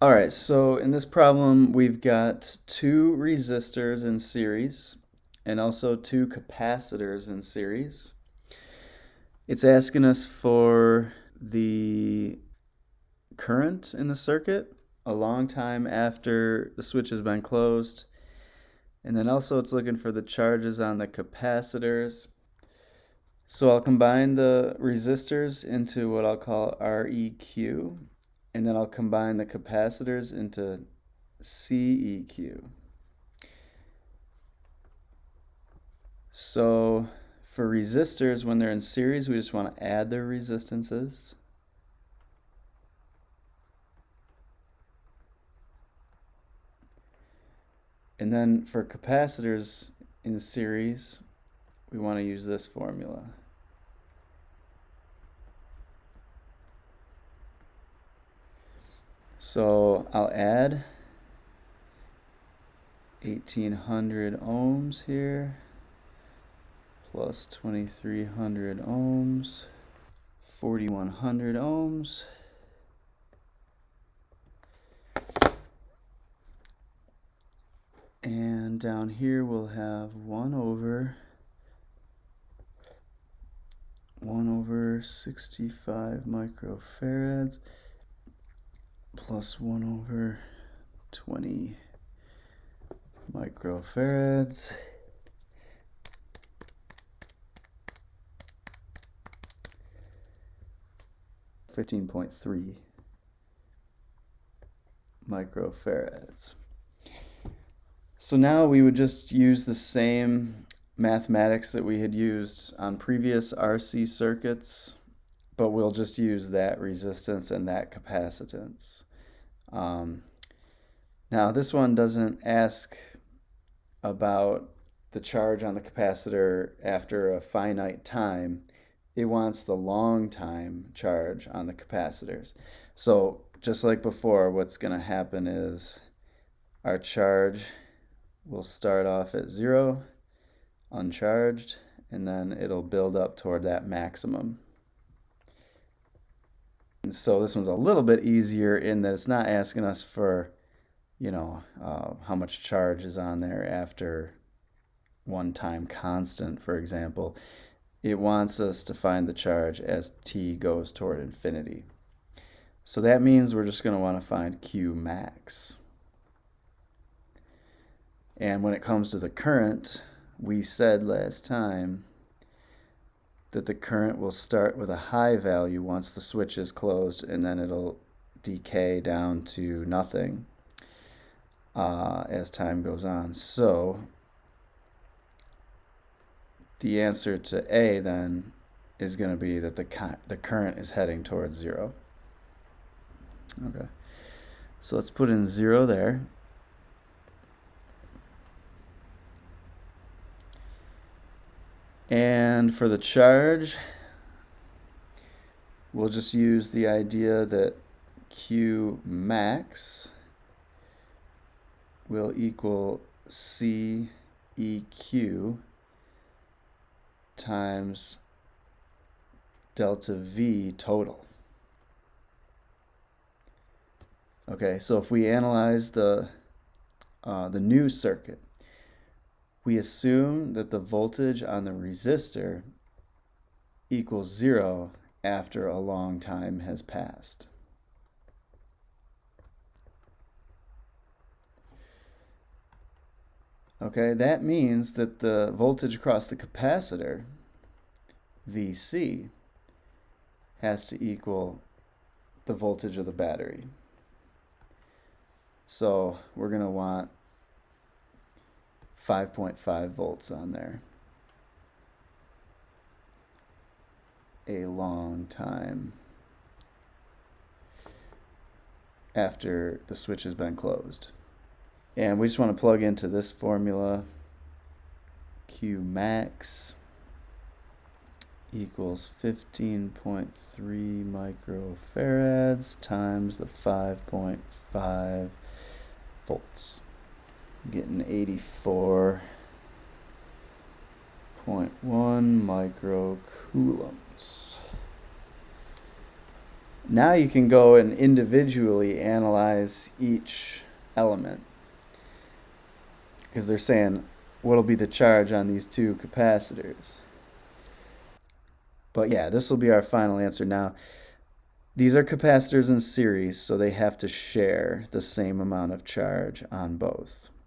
All right, so in this problem, we've got two resistors in series and also two capacitors in series. It's asking us for the current in the circuit a long time after the switch has been closed. And then also it's looking for the charges on the capacitors. So I'll combine the resistors into what I'll call Req, and then I'll combine the capacitors into CEQ. So for resistors, when they're in series, we just want to add their resistances. And then for capacitors in series, we want to use this formula. So I'll add 1800 ohms here plus 2300 ohms, 4100 ohms. And down here we'll have 1 over 65 microfarads plus 1 over 20 microfarads. $15.3 microfarads. So now we would just use the same mathematics that we had used on previous RC circuits, but we'll just use that resistance and that capacitance. Now this one doesn't ask about the charge on the capacitor after a finite time. It wants the long time charge on the capacitors. So just like before, what's going to happen is our charge will start off at 0, uncharged, and then it'll build up toward that maximum. And so this one's a little bit easier in that it's not asking us for, how much charge is on there after one time constant, for example. It wants us to find the charge as t goes toward infinity. So that means we're just going to want to find Q max. And when it comes to the current, we said last time that the current will start with a high value once the switch is closed, and then it'll decay down to nothing as time goes on. So the answer to A then is going to be that the current is heading towards 0. Okay, so let's put in 0 there. And for the charge, we'll just use the idea that Q max will equal CEQ times delta V total. Okay, so if we analyze the new circuit, we assume that the voltage on the resistor equals 0 after a long time has passed. Okay, that means that the voltage across the capacitor, VC, has to equal the voltage of the battery. So we're going to want 5.5 volts on there. A long time after the switch has been closed. And we just want to plug into this formula. Q max equals 15.3 microfarads times the 5.5 volts. I'm getting 84.1 microcoulombs. Now you can go and individually analyze each element because they're saying what'll be the charge on these two capacitors. But yeah, this will be our final answer now. These are capacitors in series, so they have to share the same amount of charge on both.